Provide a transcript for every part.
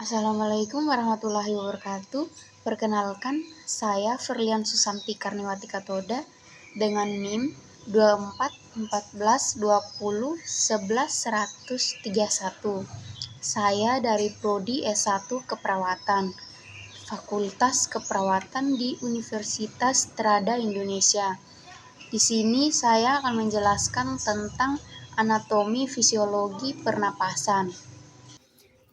Assalamualaikum warahmatullahi wabarakatuh. Perkenalkan, saya Firlian Susanti Karniwati Katoda dengan NIM 241420110131. Saya dari Prodi S1 Keperawatan, Fakultas Keperawatan di Universitas Trada Indonesia. Di sini saya akan menjelaskan tentang anatomi fisiologi pernapasan.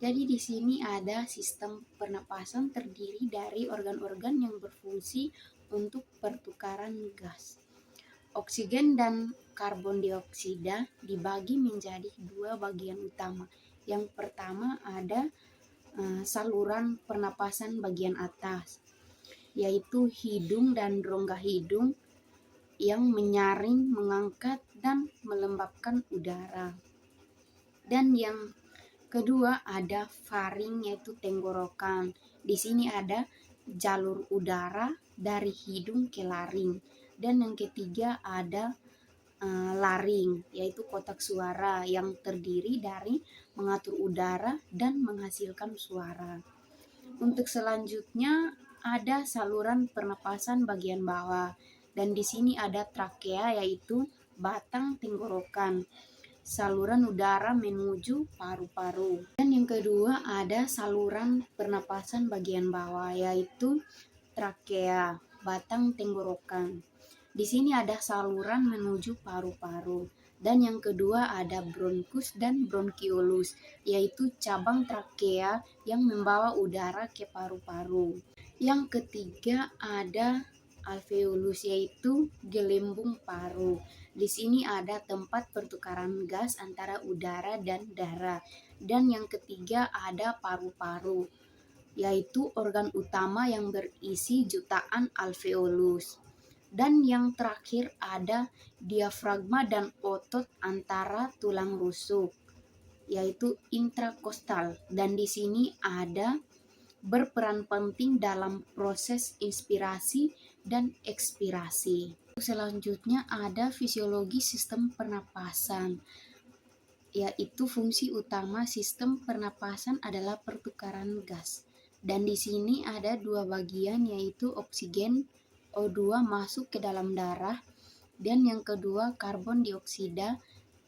Jadi di sini ada sistem pernapasan terdiri dari organ-organ yang berfungsi untuk pertukaran gas. Oksigen dan karbon dioksida dibagi menjadi dua bagian utama. Yang pertama ada saluran pernapasan bagian atas, yaitu hidung dan rongga hidung yang menyaring, mengangkat, dan melembabkan udara. Dan yang kedua ada faring, yaitu tenggorokan. Di sini ada jalur udara dari hidung ke laring. Dan yang ketiga ada laring, yaitu kotak suara yang terdiri dari mengatur udara dan menghasilkan suara. Untuk selanjutnya ada saluran pernapasan bagian bawah. Dan di sini ada trakea, yaitu batang tenggorokan, saluran udara menuju paru-paru. Dan yang kedua ada saluran pernapasan bagian bawah, yaitu trakea, batang tenggorokan. Di sini ada saluran menuju paru-paru. Dan yang kedua ada bronkus dan bronkiolus, yaitu cabang trakea yang membawa udara ke paru-paru. Yang ketiga ada alveolus, yaitu gelembung paru. Di sini ada tempat pertukaran gas antara udara dan darah. Dan yang ketiga ada paru-paru, yaitu organ utama yang berisi jutaan alveolus. Dan yang terakhir ada diafragma dan otot antara tulang rusuk, yaitu intrakostal. Dan di sini ada berperan penting dalam proses inspirasi dan ekspirasi. Selanjutnya ada fisiologi sistem pernapasan, yaitu fungsi utama sistem pernapasan adalah pertukaran gas. Dan di sini ada dua bagian, yaitu oksigen O2 masuk ke dalam darah, dan yang kedua karbon dioksida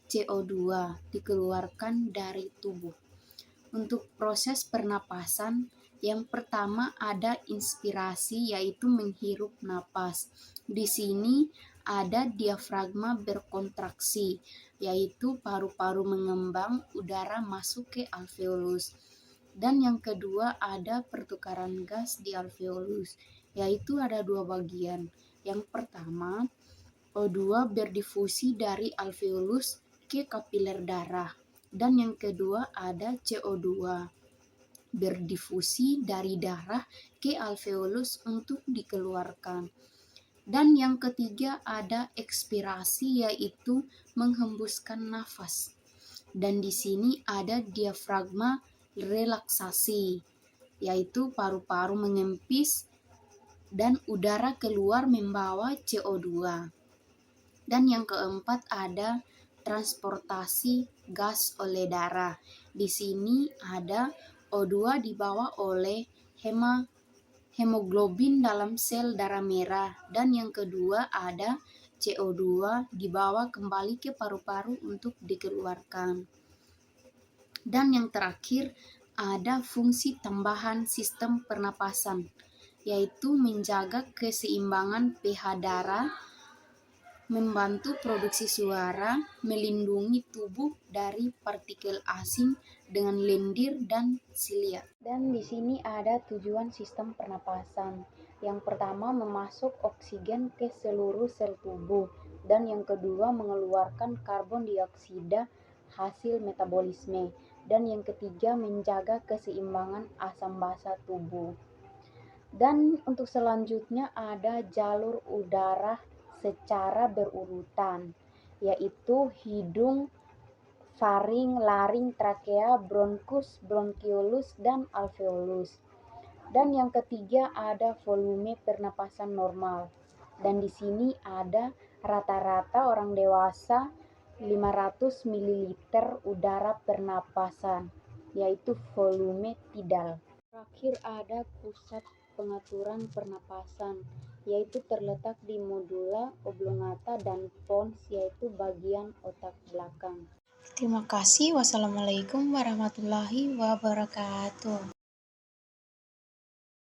CO2 dikeluarkan dari tubuh. Untuk proses pernapasan, yang pertama ada inspirasi, yaitu menghirup napas. Di sini ada diafragma berkontraksi, yaitu paru-paru mengembang, udara masuk ke alveolus. Dan yang kedua ada pertukaran gas di alveolus, yaitu ada dua bagian. Yang pertama, O2 berdifusi dari alveolus ke kapiler darah. Dan yang kedua ada CO2 berdifusi dari darah ke alveolus untuk dikeluarkan. Dan yang ketiga ada ekspirasi, yaitu menghembuskan nafas. Dan di sini ada diafragma relaksasi, yaitu paru-paru mengempis dan udara keluar membawa CO2. Dan yang keempat ada transportasi gas oleh darah. Di sini ada O2 dibawa oleh hemoglobin dalam sel darah merah. Dan yang kedua ada CO2 dibawa kembali ke paru-paru untuk dikeluarkan. Dan yang terakhir ada fungsi tambahan sistem pernapasan, yaitu menjaga keseimbangan pH darah, membantu produksi suara, melindungi tubuh dari partikel asing dengan lendir dan silia. Dan di sini ada tujuan sistem pernapasan. Yang pertama memasuk oksigen ke seluruh sel tubuh, dan yang kedua mengeluarkan karbon dioksida hasil metabolisme, dan yang ketiga menjaga keseimbangan asam basa tubuh. Dan untuk selanjutnya ada jalur udara secara berurutan, yaitu hidung, faring, laring, trakea, bronkus, bronkiolus, dan alveolus. Dan yang ketiga ada volume pernapasan normal. Dan di sini ada rata-rata orang dewasa 500 ml udara pernapasan. yaitu volume tidal. Terakhir ada pusat pengaturan pernapasan, yaitu terletak di medulla oblongata dan pons, yaitu bagian otak belakang. Terima kasih. Wassalamualaikum warahmatullahi wabarakatuh.